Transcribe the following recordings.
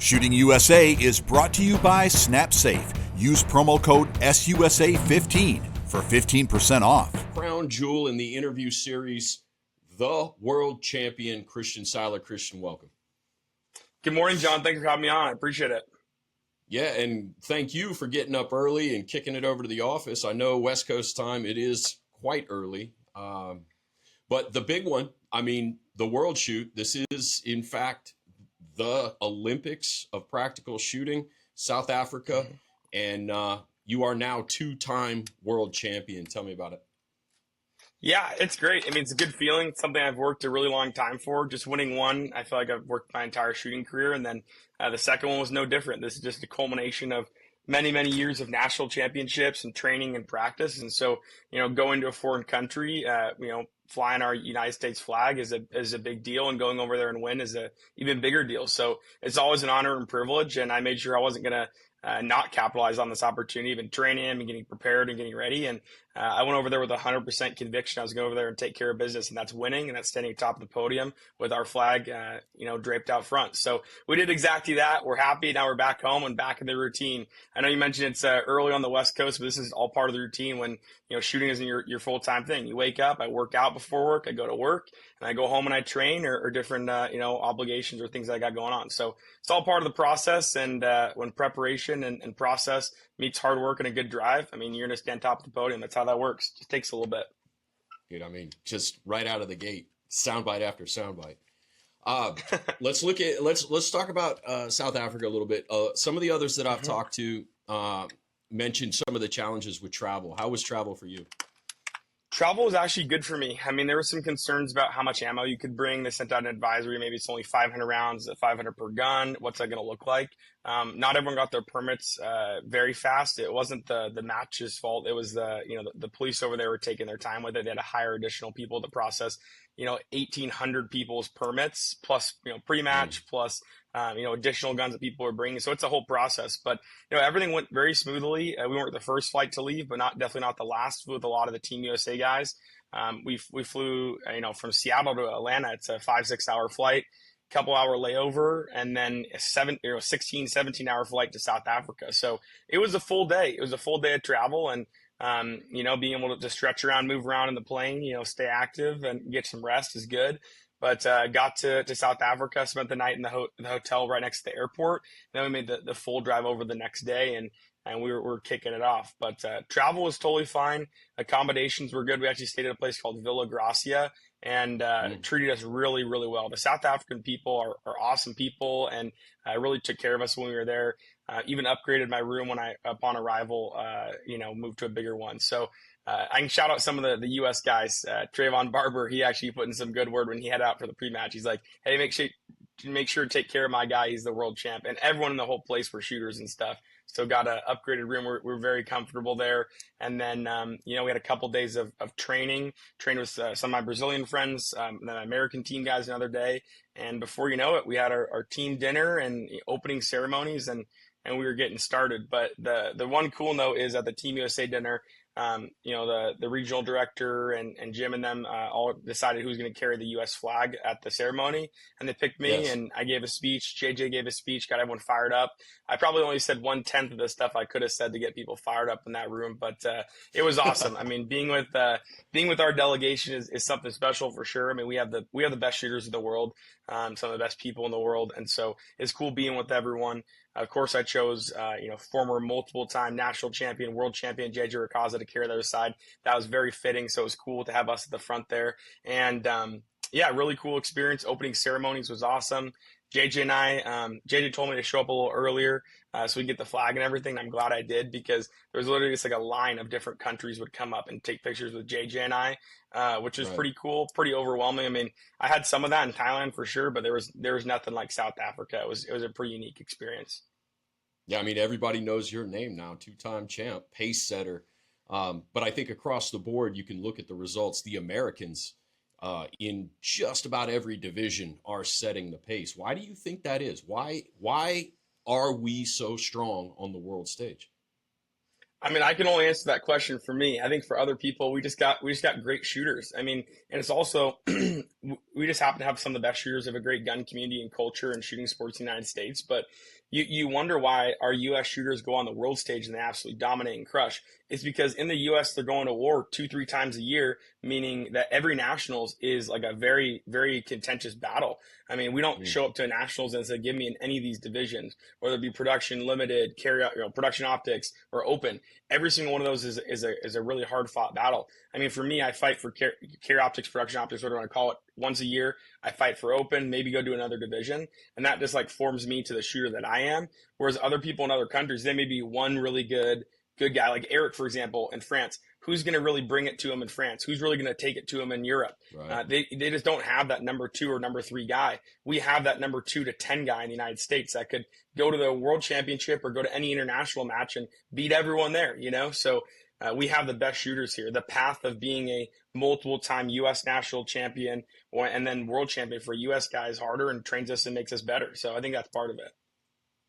Shooting USA is brought to you by SnapSafe. Use promo code SUSA15 for 15% off. Crown jewel in the interview series, the world champion, Christian Seiler. Christian, welcome. Good morning, John. Thank you for having me on. I appreciate it. Yeah, and thank you for getting up early and kicking it over to the office. I know West Coast time, it is quite early. But the big one, I mean, the World Shoot, this is, in fact, the Olympics of practical shooting, South Africa, and you are now two-time world champion. Tell me about it. Yeah, it's great. I mean, it's a good feeling. It's something I've worked a really long time for. Just winning one, I feel like I've worked my entire shooting career. And then the second one was no different. This is just a culmination of many, many years of national championships and training and practice. And so, going to a foreign country, flying our United States flag is a big deal, and going over there and win is a even bigger deal. So it's always an honor and privilege. And I made sure I wasn't going to not capitalize on this opportunity. I've been training and getting prepared and getting ready. And I went over there with 100% conviction. I was going over there and take care of business, and that's winning, and that's standing atop of the podium with our flag, draped out front. So we did exactly that. We're happy. Now we're back home and back in the routine. I know you mentioned it's early on the West Coast, but this is all part of the routine when, shooting isn't your full-time thing. You wake up, I work out before work, I go to work, and I go home and I train or different, obligations or things that I got going on. So it's all part of the process. And when preparation and process meets hard work and a good drive, I mean, you're going to stand top of the podium. That's how that works. It just takes a little bit. Dude, I mean, just right out of the gate, soundbite after soundbite. Let's talk about South Africa a little bit. Some of the others that I've talked to mentioned some of the challenges with travel. How was travel for you? Travel was actually good for me. I mean, there were some concerns about how much ammo you could bring. They sent out an advisory. Maybe it's only 500 rounds, 500 per gun. What's that going to look like? Not everyone got their permits very fast. It wasn't the match's fault. It was the police over there were taking their time with it. They had to hire additional people to process, 1,800 people's permits plus, pre-match plus, additional guns that people were bringing. So it's a whole process, but everything went very smoothly. We weren't the first flight to leave, but definitely not the last with a lot of the Team USA guys. We flew, from Seattle to Atlanta. It's a 5-6 hour flight, couple hour layover, and then a 17 hour flight to South Africa. So it was a full day. It was a full day of travel, and being able to stretch around, move around in the plane, stay active and get some rest is good. But got to South Africa, spent the night in the hotel right next to the airport. Then we made the full drive over the next day, and we were kicking it off. But travel was totally fine. Accommodations were good. We actually stayed at a place called Villa Gracia, and treated us really, really well. The South African people are awesome people, and really took care of us when we were there. Even upgraded my room when upon arrival, moved to a bigger one. So I can shout out some of the U.S. guys. Trayvon Barber, he actually put in some good word when he headed out for the pre-match. He's like, hey, make sure to take care of my guy. He's the world champ. And everyone in the whole place were shooters and stuff. So got an upgraded room. We're very comfortable there. And then, we had a couple days of training. Trained with some of my Brazilian friends, then my American team guys another day. And before you know it, we had our team dinner and opening ceremonies, and we were getting started. But the one cool note is at the Team USA dinner, the regional director and Jim and them all decided who was going to carry the U.S. flag at the ceremony, and they picked me. Yes. And I gave a speech. JJ gave a speech, got everyone fired up. I probably only said 1/10 of the stuff I could have said to get people fired up in that room, but it was awesome. I mean, being with our delegation is something special for sure. I mean, we have the best shooters in the world, some of the best people in the world, and so it's cool being with everyone. Of course, I chose, former multiple-time national champion, world champion JJ Rakaza to carry the other side. That was very fitting, so it was cool to have us at the front there. And, really cool experience. Opening ceremonies was awesome. JJ and I, JJ told me to show up a little earlier so we could get the flag and everything. I'm glad I did, because there was literally just like a line of different countries would come up and take pictures with JJ and I, which was pretty cool, pretty overwhelming. I mean, I had some of that in Thailand for sure, but there was nothing like South Africa. It was a pretty unique experience. Yeah, I mean, everybody knows your name now, two-time champ, pace setter. But I think across the board, you can look at the results. The Americans in just about every division are setting the pace. Why do you think that is? Why are we so strong on the world stage? I mean, I can only answer that question for me. I think for other people, we just got great shooters. I mean, and it's also we just happen to have some of the best shooters, of a great gun community and culture and shooting sports in the United States. But you wonder why our U.S. shooters go on the world stage and they absolutely dominate and crush. It's because in the U.S. they're going to war 2-3 times a year, meaning that every nationals is like a very, very contentious battle. I mean, we don't show up to a nationals and say, give me in any of these divisions, whether it be production, limited, carry out, production optics, or open. Every single one of those is a really hard fought battle. I mean, for me, I fight for carry optics, production optics, whatever you want to call it, once a year. I fight for open, maybe go to another division, and that just like forms me to the shooter that I am. Whereas other people in other countries, they may be one really good guy, like Eric, for example, in France. Who's going to really bring it to him in France? Who's really going to take it to him in Europe? Right. They just don't have that number 2 or number 3 guy. We have that number 2 to 10 guy in the United States that could go to the World Championship or go to any international match and beat everyone there, So we have the best shooters here. The path of being a multiple-time U.S. national champion and then world champion for a U.S. guy is harder and trains us and makes us better. So I think that's part of it.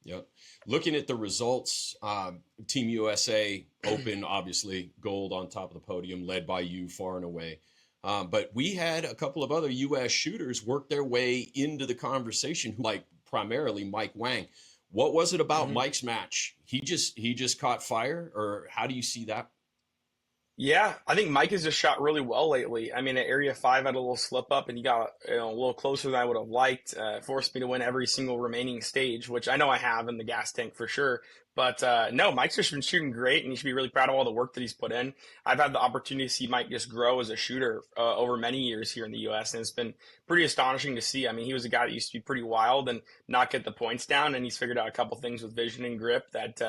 Yep. Looking at the results, Team USA Open, obviously gold on top of the podium, led by you far and away. But we had a couple of other U.S. shooters work their way into the conversation, like primarily Mike Wang. What was it about Mike's match? He just caught fire, or how do you see that? Yeah, I think Mike has just shot really well lately. I mean, at Area 5, I had a little slip up, and he got a little closer than I would have liked. Forced me to win every single remaining stage, which I know I have in the gas tank for sure. But no, Mike's just been shooting great, and he should be really proud of all the work that he's put in. I've had the opportunity to see Mike just grow as a shooter over many years here in the U.S., and it's been pretty astonishing to see. I mean, he was a guy that used to be pretty wild and not get the points down, and he's figured out a couple things with vision and grip that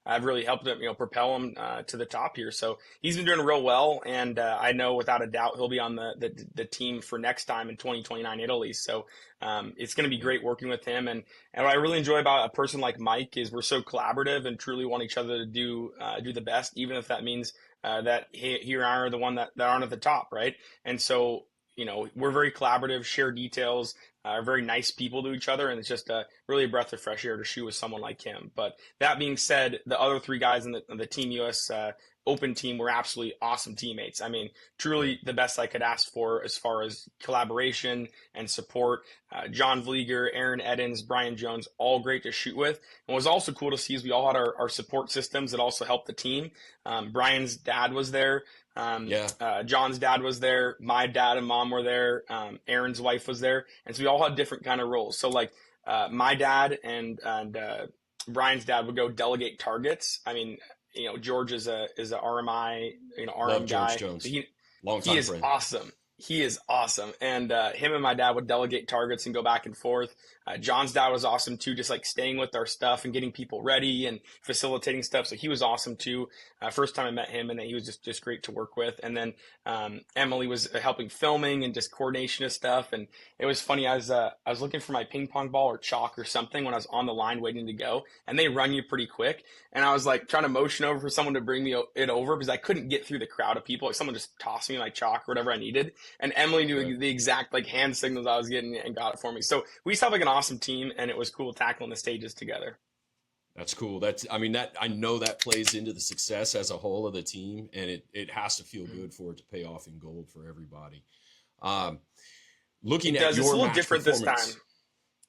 have really helped him, propel him to the top here. So he's been doing real well, and I know without a doubt he'll be on the team for next time in 2029 Italy. So it's going to be great working with him. And what I really enjoy about a person like Mike is we're so collaborative and truly want each other to do the best, even if that means that he or I are the one that aren't at the top, right? And so, we're very collaborative, share details, are very nice people to each other, and it's just really a breath of fresh air to shoot with someone like him. But that being said, the other 3 guys in the Team US Open team were absolutely awesome teammates. I mean, truly the best I could ask for as far as collaboration and support. John Vlieger, Aaron Edens, Brian Jones, all great to shoot with. And what was also cool to see is we all had our support systems that also helped the team. Brian's dad was there. John's dad was there. My dad and mom were there. Aaron's wife was there. And so we all had different kind of roles. So like my dad and Brian's dad would go delegate targets. I mean, George is a RMI, RM Love guy. George Jones. So Long time he is friend. awesome. He is awesome. And him and my dad would delegate targets and go back and forth. John's dad was awesome too, just like staying with our stuff and getting people ready and facilitating stuff. So he was awesome too. First time I met him, and he was just great to work with. And then Emily was helping filming and just coordination of stuff. And it was funny. I was looking for my ping pong ball or chalk or something when I was on the line waiting to go, and they run you pretty quick. And I was like trying to motion over for someone to bring me it over because I couldn't get through the crowd of people. Like someone just tossed me my chalk or whatever I needed. And Emily knew the exact like hand signals I was getting and got it for me. So we used to have like an awesome team, and it was cool tackling the stages together. That's cool. I know that plays into the success as a whole of the team, and it has to feel good for it to pay off in gold for everybody. Looking at your it's a little match different this time.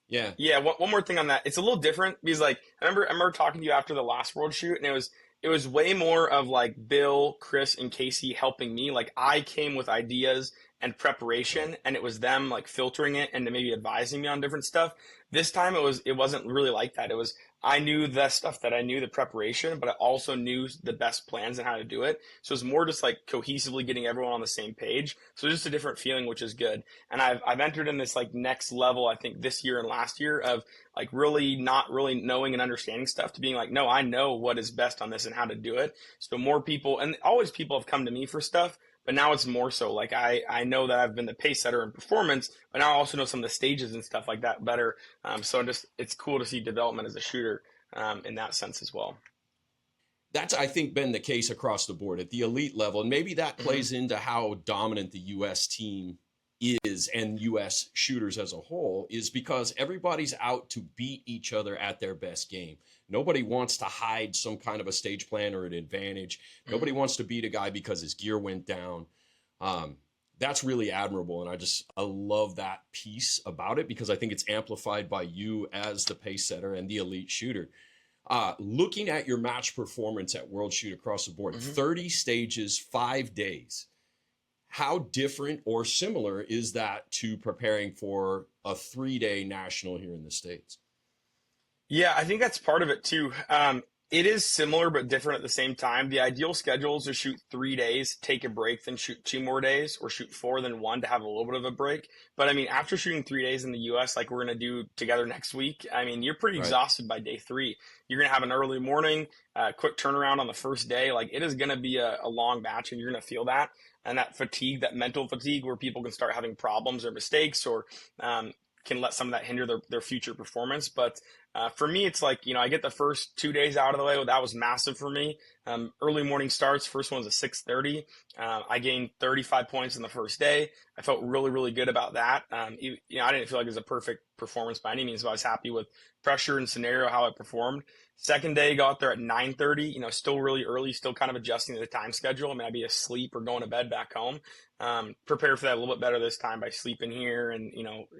Yeah. Yeah. One more thing on that. It's a little different because like I remember talking to you after the last World Shoot, and it was way more of like Bill, Chris, and Casey helping me. Like I came with ideas and preparation, and it was them like filtering it and maybe advising me on different stuff. This time it wasn't really like that. It was I knew the stuff that I knew, the preparation, but I also knew the best plans and how to do it. So it's more just like cohesively getting everyone on the same page. So just a different feeling, which is good. And I've entered in this like next level, I think this year and last year, of like really not really knowing and understanding stuff to being like, no, I know what is best on this and how to do it. So more people, and always people have come to me for stuff, but now it's more so like I know that I've been the pace setter in performance, but now I also know some of the stages and stuff like that better. So it's cool to see development as a shooter in that sense as well. That's, I think, been the case across the board at the elite level. And maybe that plays into how dominant the U.S. team is and U.S. shooters as a whole, is because everybody's out to beat each other at their best game. Nobody wants to hide some kind of a stage plan or an advantage. Nobody wants to beat a guy because his gear went down. that's really admirable. And I love that piece about it, because I think it's amplified by you as the pace setter and the elite shooter. Looking at your match performance at World Shoot across the board, 30 stages, 5 days. How different or similar is that to preparing for a 3-day national here in the States? Yeah, I think that's part of it too. It is similar but different at the same time. The ideal schedule is to shoot 3 days, take a break, then shoot 2 more days, or shoot 4, then 1 to have a little bit of a break. But I mean, after shooting 3 days in the US, like we're going to do together next week, I mean, you're pretty exhausted by day 3. You're going to have an early morning, quick turnaround on the first day. Like it is going to be a long batch, and you're going to feel that. And that fatigue, that mental fatigue, where people can start having problems or mistakes, or can let some of that hinder their future performance. But for me, it's like, I get the first 2 days out of the way. Well, that was massive for me. Early morning starts. First one was at 6:30. I gained 35 points in the first day. I felt really, really good about that. I didn't feel like it was a perfect performance by any means, but I was happy with pressure and scenario, how I performed. Second day, got there at 9:30, still really early, still kind of adjusting to the time schedule. I mean, I'd be asleep or going to bed back home. Prepare for that a little bit better this time by sleeping here and,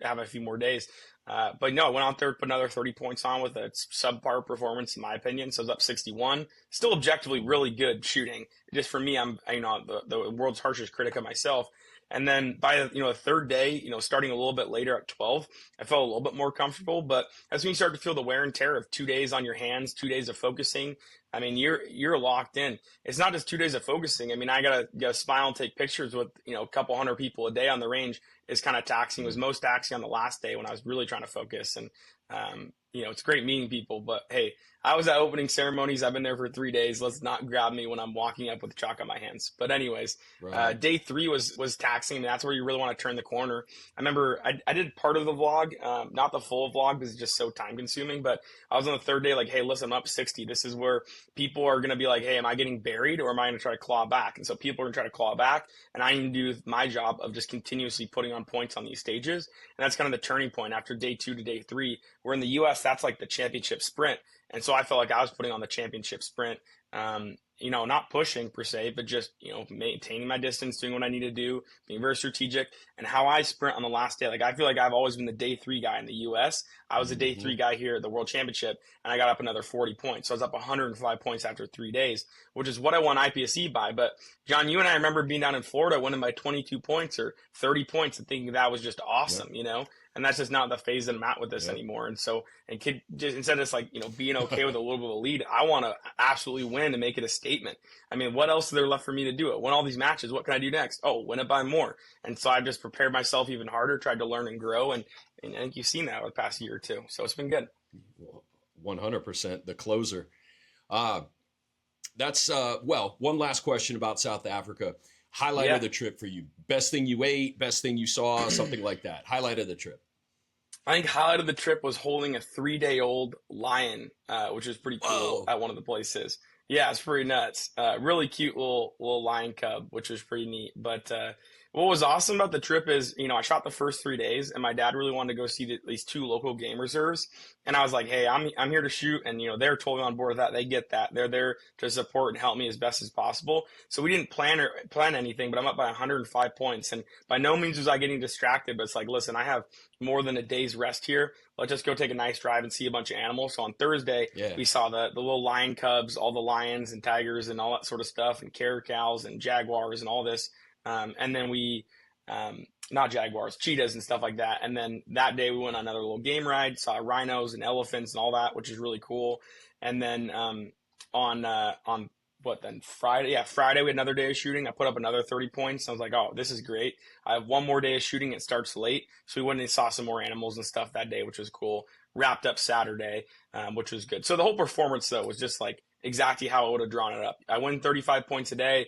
have a few more days. But no, I went out there, put another 30 points on with a subpar performance, in my opinion. So I was up 61, still objectively really good shooting. Just for me, I'm, the world's harshest critic of myself. And then by the third day, starting a little bit later at 12, I felt a little bit more comfortable. But that's when you start to feel the wear and tear of 2 days on your hands, 2 days of focusing. I mean, you're locked in. It's not just 2 days of focusing. I mean, I gotta smile and take pictures with a couple hundred people a day on the range is kind of taxing. It was most taxing on the last day when I was really trying to focus. And it's great meeting people, but hey, I was at opening ceremonies. I've been there for 3 days. Let's not grab me when I'm walking up with chalk on my hands. But anyways, day 3 was taxing. I mean, that's where you really want to turn the corner. I remember I did part of the vlog, not the full vlog because it's just so time consuming, but I was on the third day like, hey, listen, I'm up 60. This is where people are going to be like, hey, am I getting buried or am I going to try to claw back? And so people are going to try to claw back, and I need to do my job of just continuously putting on points on these stages. And that's kind of the turning point after day 2 to day 3, where in the US, that's like the championship sprint. And so I felt like I was putting on the championship sprint, not pushing per se, but just, maintaining my distance, doing what I need to do, being very strategic. And how I sprint on the last day, like I feel like I've always been the day 3 guy in the US. I was a day 3 guy here at the World Championship, and I got up another 40 points. So I was up 105 points after 3 days, which is what I won IPSC by. But John, you and I remember being down in Florida, winning by 22 points or 30 points and thinking that was just awesome, And that's just not the phase that I'm at with this anymore. And so, instead of just like, being okay with a little bit of a lead, I want to absolutely win and make it a statement. I mean, what else is there left for me to do? It win all these matches. What can I do next? Oh, win it by more. And so I've just prepared myself even harder, tried to learn and grow. And I think you've seen that over the past year or two. So it's been good. 100%. The closer. That's, one last question about South Africa. Highlight of the trip for you. Best thing you ate, best thing you saw, something like that. Highlight of the trip. I think highlight of the trip was holding a 3-day-old lion, which was pretty cool at one of the places. Yeah, it's pretty nuts. Really cute little lion cub, which was pretty neat. But what was awesome about the trip is, I shot the first 3 days, and my dad really wanted to go see these 2 local game reserves. And I was like, hey, I'm here to shoot. And, they're totally on board with that. They get that. They're there to support and help me as best as possible. So we didn't plan anything, but I'm up by 105 points. And by no means was I getting distracted, but it's like, listen, I have more than a day's rest here. Let's just go take a nice drive and see a bunch of animals. So on Thursday, we saw the little lion cubs, all the lions and tigers and all that sort of stuff, and caracows and jaguars and all this. And then we, not jaguars, cheetahs and stuff like that. And then that day we went on another little game ride, saw rhinos and elephants and all that, which is really cool. And then, Friday we had another day of shooting. I put up another 30 points. I was like, oh, this is great. I have one more day of shooting. It starts late. So we went and saw some more animals and stuff that day, which was cool. Wrapped up Saturday, which was good. So the whole performance though was just like exactly how I would have drawn it up. I win 35 points a day.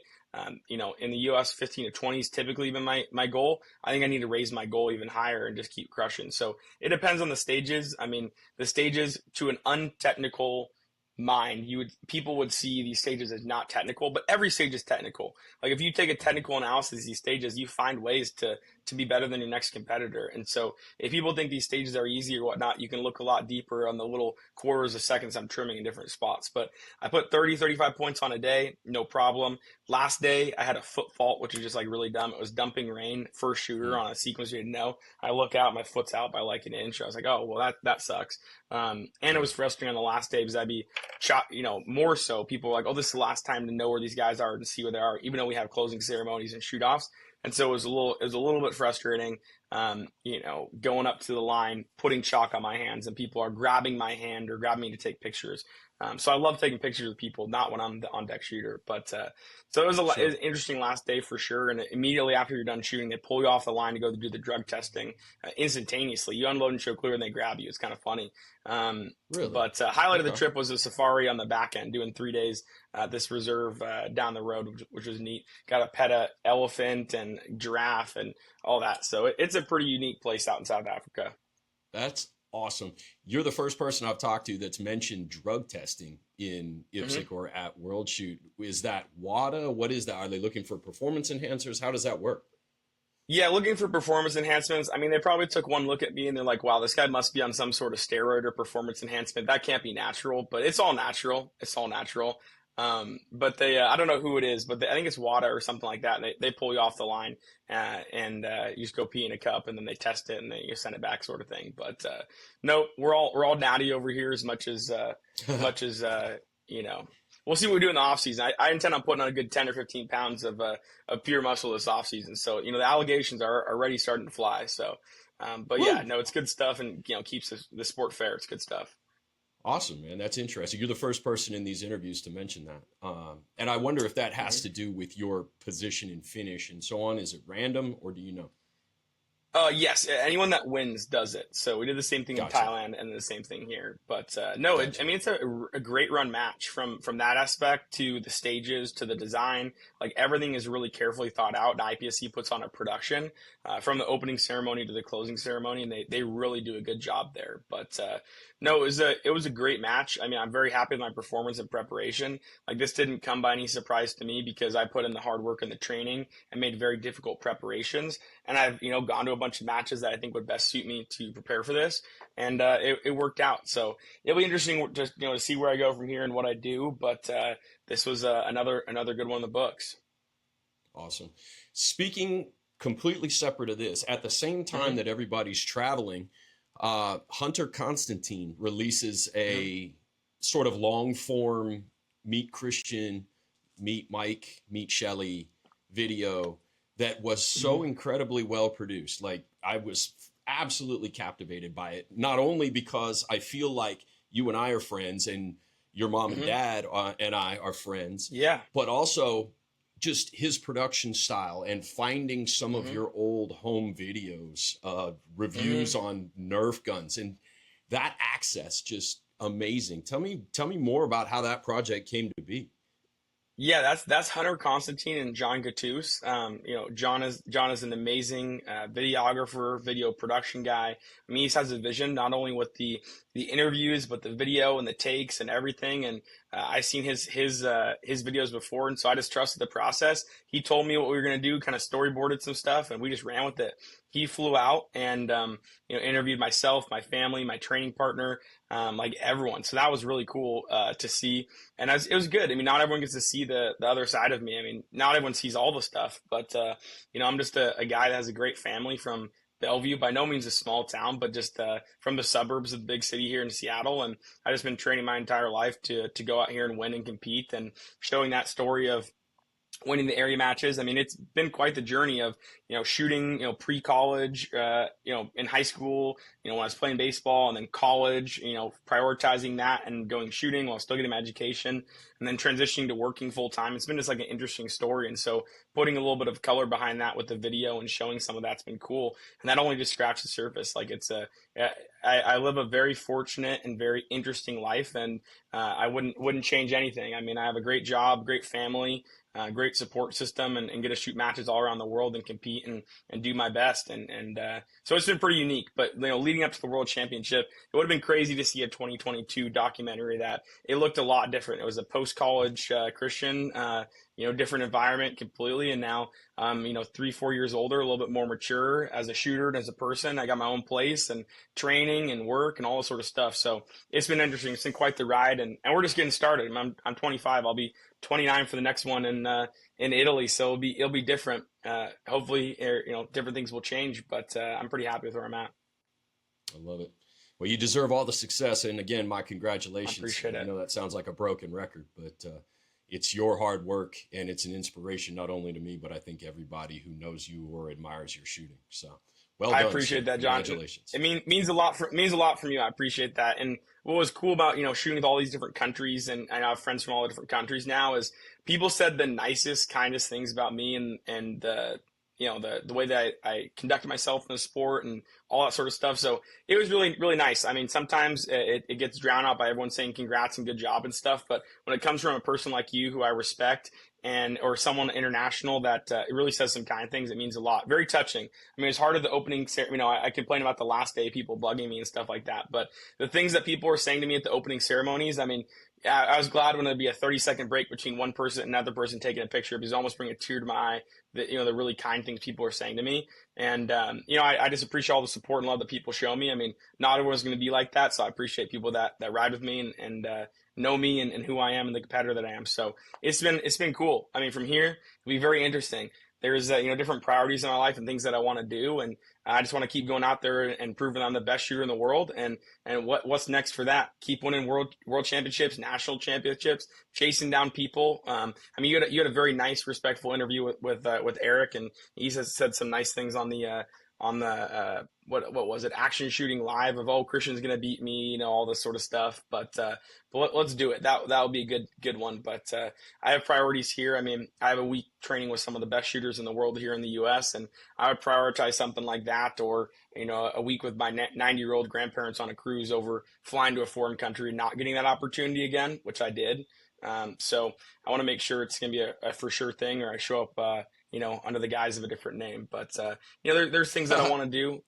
In the US, 15 to 20 is typically been my goal. I think I need to raise my goal even higher and just keep crushing. So it depends on the stages. I mean, the stages to an untechnical mind, people would see these stages as not technical, but every stage is technical. Like if you take a technical analysis of these stages, you find ways to be better than your next competitor. And so if people think these stages are easy or whatnot, you can look a lot deeper on the little quarters of seconds I'm trimming in different spots. But I put 30, 35 points on a day, no problem. Last day, I had a foot fault, which is just like really dumb. It was dumping rain, first shooter on a sequence we didn't know. I look out, my foot's out by like an inch. I was like, oh, well, that sucks. And it was frustrating on the last day because I'd be shot, more so people were like, oh, this is the last time to know where these guys are and see where they are, even though we have closing ceremonies and shoot offs. And so it was a little bit frustrating, going up to the line, putting chalk on my hands, and people are grabbing my hand or grabbing me to take pictures. So I love taking pictures of people, not when I'm the on-deck shooter. But so it was it was an interesting last day for sure. And immediately after you're done shooting, they pull you off the line to go do the drug testing instantaneously. You unload and show clear, and they grab you. It's kind of funny. Really? But highlight of the trip was a safari on the back end, doing 3 days at this reserve down the road, which was neat. Got to pet a elephant and giraffe and all that. So it's a pretty unique place out in South Africa. That's awesome. You're the first person I've talked to that's mentioned drug testing in IPSC or at World Shoot. Is that WADA? What is that? Are they looking for performance enhancers? How does that work? Yeah, looking for performance enhancements. I mean, they probably took one look at me and they're like, wow, this guy must be on some sort of steroid or performance enhancement. That can't be natural, but it's all natural. It's all natural. But they, I don't know who it is, but I think it's WADA or something like that. And they pull you off the line and you just go pee in a cup and then they test it and then you send it back, sort of thing. But no, we're all natty over here as much as we'll see what we do in the off season. I intend on putting on a good 10 or 15 pounds of pure muscle this off season. So, the allegations are already starting to fly. So, but yeah, no, it's good stuff and, keeps the sport fair. It's good stuff. Awesome, man. That's interesting. You're the first person in these interviews to mention that. And I wonder if that has to do with your position and finish and so on. Is it random or do you know? Yes, anyone that wins does it. So we did the same thing in Thailand and the same thing here. But no, it's a great run match from that aspect to the stages to the design. Like everything is really carefully thought out. And IPSC puts on a production from the opening ceremony to the closing ceremony, and they really do a good job there. But no, it was a great match. I mean, I'm very happy with my performance and preparation. Like this didn't come by any surprise to me because I put in the hard work and the training and made very difficult preparations. And I've gone to a bunch of matches that I think would best suit me to prepare for this, and it worked out. So it'll be interesting to see where I go from here and what I do. But this was another good one in the books. Awesome. Speaking completely separate of this, at the same time that everybody's traveling, Hunter Constantine releases a sort of long form meet Christian, meet Mike, meet Shelly video that was so incredibly well produced. Like I was absolutely captivated by it, not only because I feel like you and I are friends and your mom and dad and I are friends, but also just his production style and finding some of your old home videos, reviews on Nerf guns, and that access, just amazing. Tell me more about how that project came to be. Yeah, that's Hunter Constantine and John Gattus. John is an amazing videographer, video production guy. I mean, he has a vision not only with the interviews, but the video and the takes and everything. And I've seen his videos before, and so I just trusted the process. He told me what we were gonna do, kind of storyboarded some stuff, and we just ran with it. He flew out and interviewed myself, my family, my training partner, like everyone. So that was really cool to see, and it was good. I mean, not everyone gets to see the other side of me. I mean, not everyone sees all the stuff, but I'm just a guy that has a great family from Bellevue, by no means a small town, but just from the suburbs of the big city here in Seattle. And I've just been training my entire life to go out here and win and compete, and showing that story of winning the area matches. I mean, it's been quite the journey of, shooting, pre-college, in high school, when I was playing baseball, and then college, prioritizing that and going shooting while still getting my education, and then transitioning to working full time. It's been just like an interesting story. And so putting a little bit of color behind that with the video and showing some of that's been cool. And that only just scratched the surface. Like I live a very fortunate and very interesting life, and I wouldn't change anything. I mean, I have a great job, great family, great support system, and get to shoot matches all around the world and compete compete and do my best. And so it's been pretty unique. But, leading up to the World Championship, it would have been crazy to see a 2022 documentary that it looked a lot different. It was a post-college Christian, different environment completely. And now, 3-4 years older, a little bit more mature as a shooter and as a person. I got my own place and training and work and all this sort of stuff. So it's been interesting. It's been quite the ride, and we're just getting started. I'm 25. I'll be 29 for the next one in Italy. So it'll be different. Hopefully, different things will change, but I'm pretty happy with where I'm at. I love it. Well, you deserve all the success. And again, my congratulations. I appreciate it. I know that sounds like a broken record, but it's your hard work, and it's an inspiration not only to me, but I think everybody who knows you or admires your shooting. So well done. I appreciate that, John. Congratulations. It means a lot from you. I appreciate that. And what was cool about, shooting with all these different countries, and I have friends from all the different countries now, is people said the nicest, kindest things about me and the way that I conducted myself in the sport and all that sort of stuff. So it was really, really nice. I mean, sometimes it gets drowned out by everyone saying congrats and good job and stuff. But when it comes from a person like you who I respect or someone international that it really says some kind things, it means a lot. Very touching. I mean, it's hard at the opening. I complain about the last day, people bugging me and stuff like that. But the things that people were saying to me at the opening ceremonies, I mean, I was glad when there'd be a 30-second break between one person and another person taking a picture, because it almost bring a tear to my eye. The really kind things people are saying to me, and I just appreciate all the support and love that people show me. I mean, not everyone's going to be like that, so I appreciate people that ride with me and know me and who I am and the competitor that I am. So it's been cool. I mean, from here it'll be very interesting. There's different priorities in my life and things that I want to do, and I just want to keep going out there and proving I'm the best shooter in the world. And what's next for that? Keep winning world championships, national championships, chasing down people. You had a very nice, respectful interview with Eric, and he said some nice things on the what was it, Action Shooting Live, of Christian's gonna beat me, all this sort of stuff. But let's do it. That would be a good one. But I have priorities here. I mean, I have a week training with some of the best shooters in the world here in the U.S., and I would prioritize something like that, or a week with my 90-year-old grandparents on a cruise over flying to a foreign country and not getting that opportunity again, which I did. So I want to make sure it's going to be a for sure thing, or I show up under the guise of a different name. But there's things that I want to do,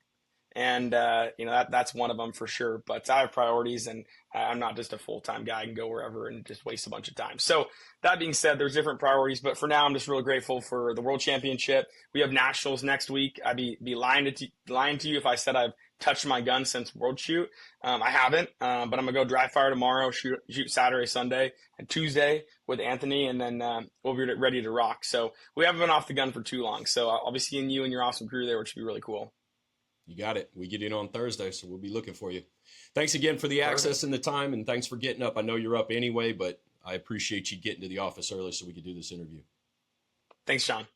and that's one of them for sure. But I have priorities, and I'm not just a full-time guy. I can go wherever and just waste a bunch of time. So that being said, there's different priorities. But for now, I'm just really grateful for the World Championship. We have nationals next week. I'd be lying to you if I said I've touched my gun since World Shoot. I haven't, but I'm gonna go dry fire tomorrow, shoot Saturday, Sunday, and Tuesday with Anthony, and then we'll be ready to rock. So we haven't been off the gun for too long. So I'll be seeing you and your awesome crew there, which should be really cool. You got it. We get in on Thursday, so we'll be looking for you. Thanks again for the access and the time, and thanks for getting up. I know you're up anyway, but I appreciate you getting to the office early so we could do this interview. Thanks, John.